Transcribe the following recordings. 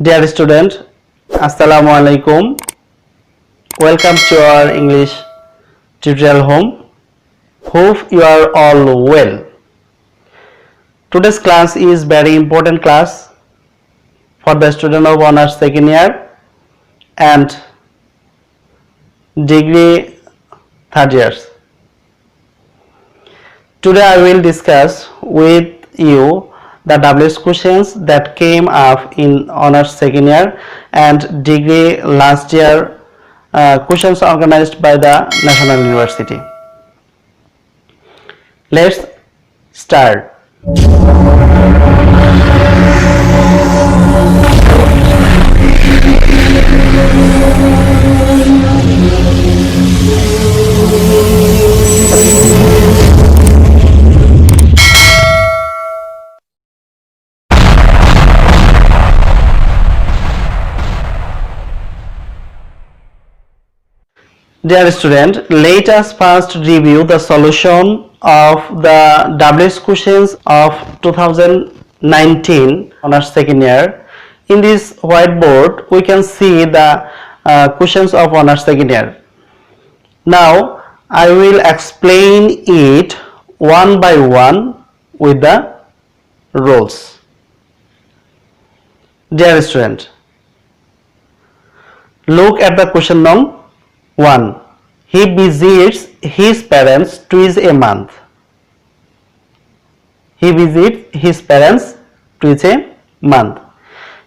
Dear student, Assalamu alaikum. Welcome to our English tutorial home. Hope you are all well. Today's class is very important class for the student of honors second year and degree third years. Today I will discuss with you the WS questions that came up in honors second year and degree last year questions organized by the National University. Let's start. Dear student, let us first review the solution of the WS questions of 2019 honors second year. In this whiteboard, we can see the questions of honors second year. Now, I will explain it one by one with the rules. Dear student, look at the question number 1. He visits his parents twice a month. He visits his parents twice a month.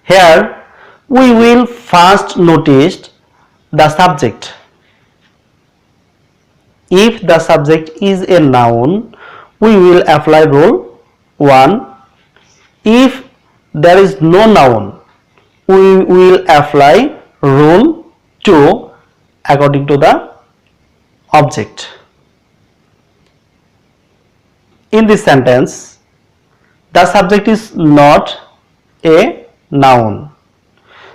Here we will first notice the subject. If the subject is a noun, we will apply rule 1. If there is no noun, we will apply rule 2 according to the object. In this sentence, the subject is not a noun.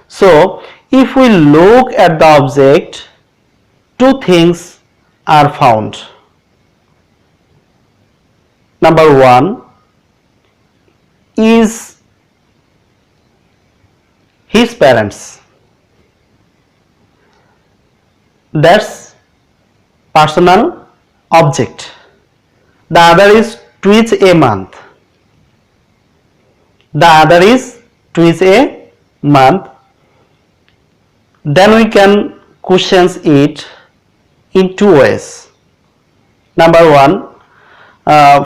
So, if we look at the object, two things are found. Number 1 is his parents. That's personal object. The other is twice a month. The other is twice a month. Then we can question it in two ways. Number 1,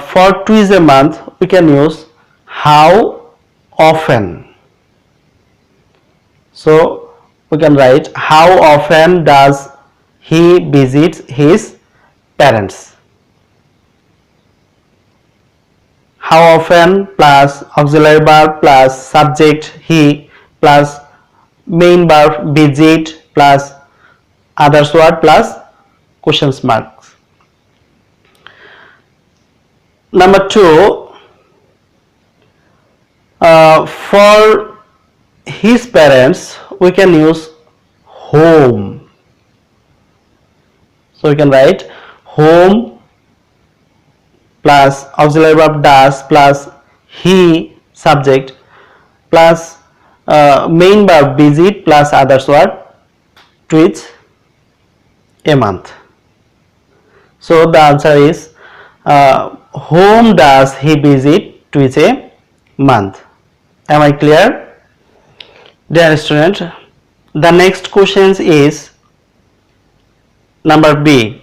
for twice a month we can use how often. So we can write how often does he visits his parents. How often plus auxiliary verb plus subject he plus main verb visit plus others word plus questions marks. Number 2, for his parents we can use home. So we can write home plus auxiliary verb does plus he subject plus main verb visit plus others word twice a month. So the answer is whom does he visit twice a month. Am I clear? Dear student, the next question is number B.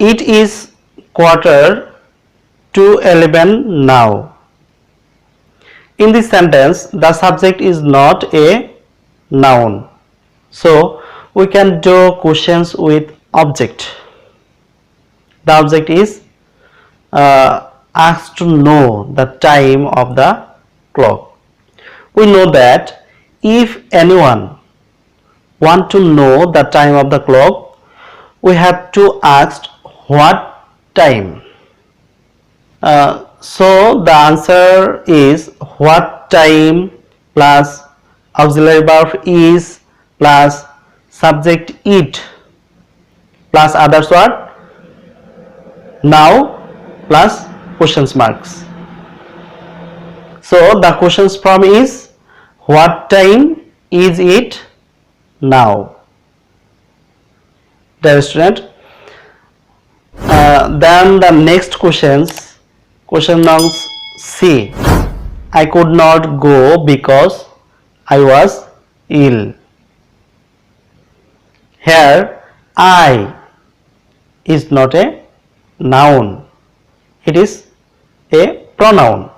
It is 11:15 now. In this sentence, the subject is not a noun. So, we can do questions with object. The object is asked to know the time of the clock. We know that if anyone want to know the time of the clock, we have to ask what time. So the answer is what time plus auxiliary verb is plus subject it plus others word now plus questions marks. So the questions from is what time Is it now? Dear student, then the next questions, question number C. I could not go because I was ill. Here I is not a noun, it is a pronoun.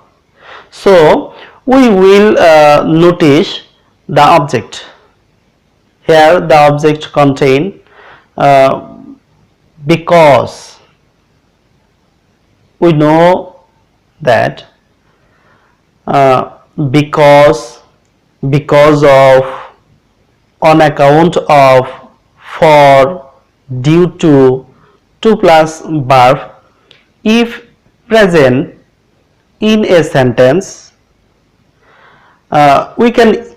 So we will notice the object. Here the object contain because. We know that because of, on account of, for, due to plus verb. If present in a sentence, we can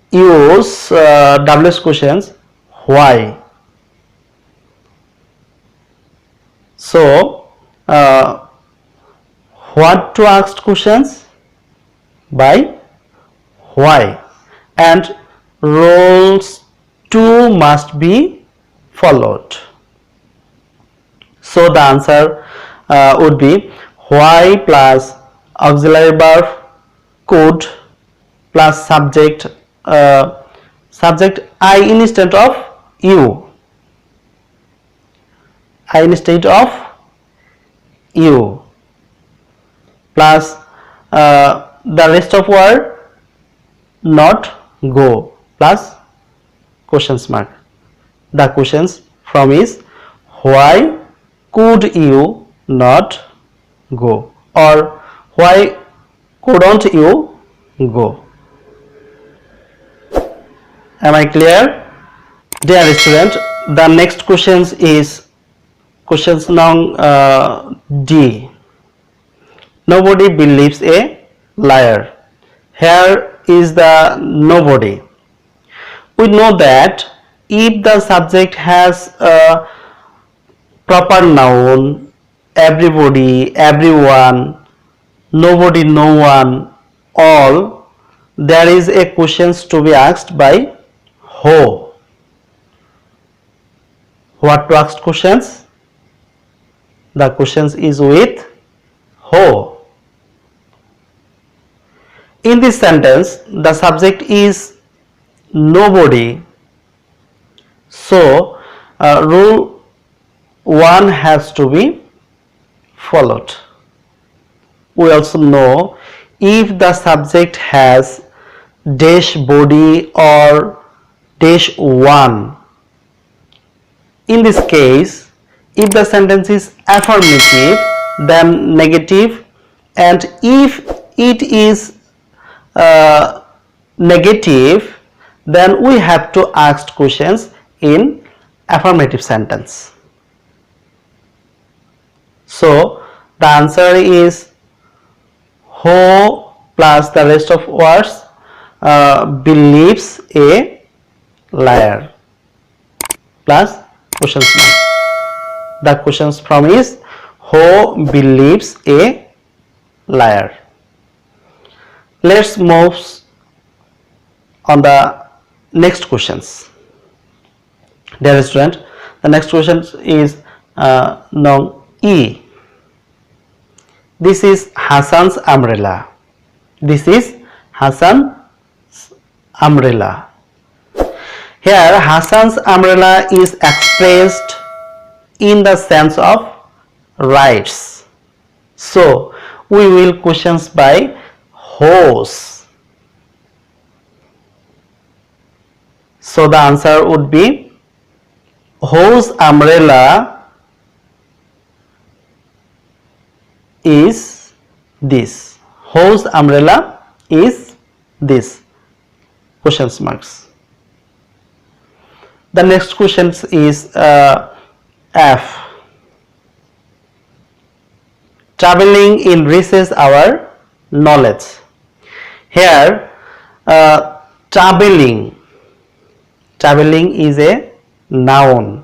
use WH questions why. So what to ask questions? By why, and rules 2 must be followed. So the answer would be why plus auxiliary verb could plus subject I instead of you, I instead of you, plus the rest of word not go plus questions mark. The questions from is why could you not go, or why couldn't you go? Am I clear? Dear student, the next questions is questions number D. Nobody believes a liar. Here is the nobody. We know that if the subject has a proper noun, everybody, everyone, nobody, no one, all, there is a questions to be asked by who. What to ask questions? The questions is with who. In this sentence, the subject is nobody. So rule 1 has to be followed. We also know if the subject has dash body or dash 1. In this case, if the sentence is affirmative, then negative, and if it is negative, then we have to ask questions in affirmative sentence. So the answer is who plus the rest of words believes a liar plus questions mark. The questions from is who believes a liar. Let's move on the next questions. Dear student, the next question is noun E. This is Hassan's umbrella. This is Hassan's umbrella. Here Hassan's umbrella is expressed in the sense of rights. So we will questions by whose. So the answer would be whose umbrella is this. Whose umbrella is this? Questions marks. The next question is F. Traveling enriches our knowledge. Here traveling is a noun.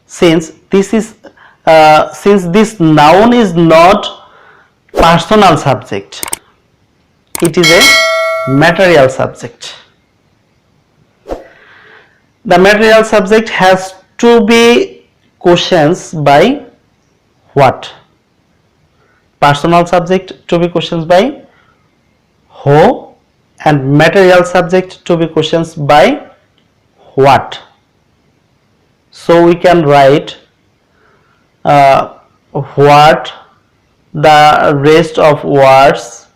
Since this noun is not personal subject, it is a material subject. The material subject has to be questions by what? Personal subject to be questions by who, and material subject to be questions by what. So we can write what, the rest of words,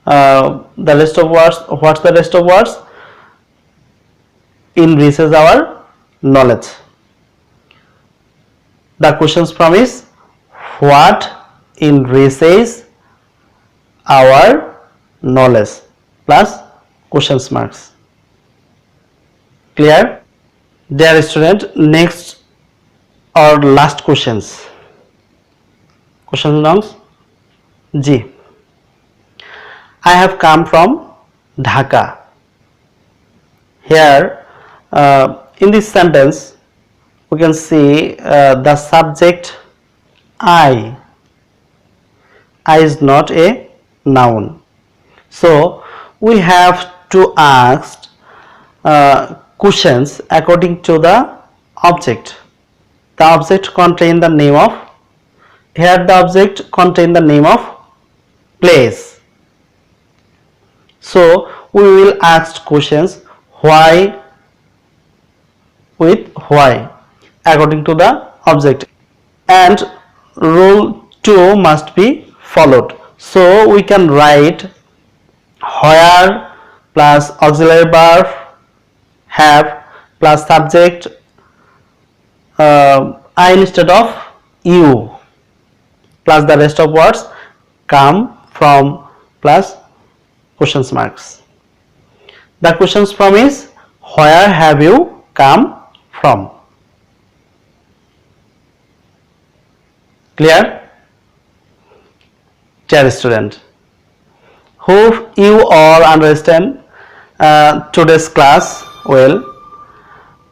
what's the rest of words enriches our knowledge. The questions from is what enriches our knowledge plus questions marks. Clear? Dear student, next or last questions. Question belongs G. I have come from Dhaka. Here in this sentence we can see the subject I is not a noun. So we have to ask questions according to the object. The object contain the name of, here the object contain the name of place. So we will ask questions why with why according to the object, and rule 2 must be followed. So we can write where plus auxiliary verb have plus subject I instead of you plus the rest of words come from plus questions marks. The questions from is where have you come from? Clear? Dear student, hope you all understand today's class well.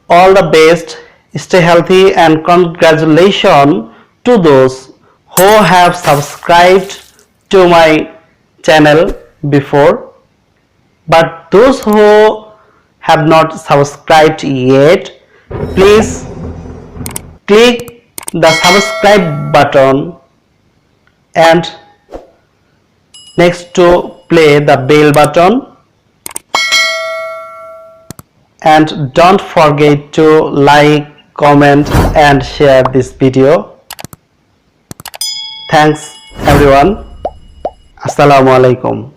All the best, stay healthy, and congratulations to those who have subscribed to my channel before, but those who have not subscribed yet, please click the subscribe button and next to play the bell button, and don't forget to like, comment and share this video. Thanks everyone. Assalamu alaikum.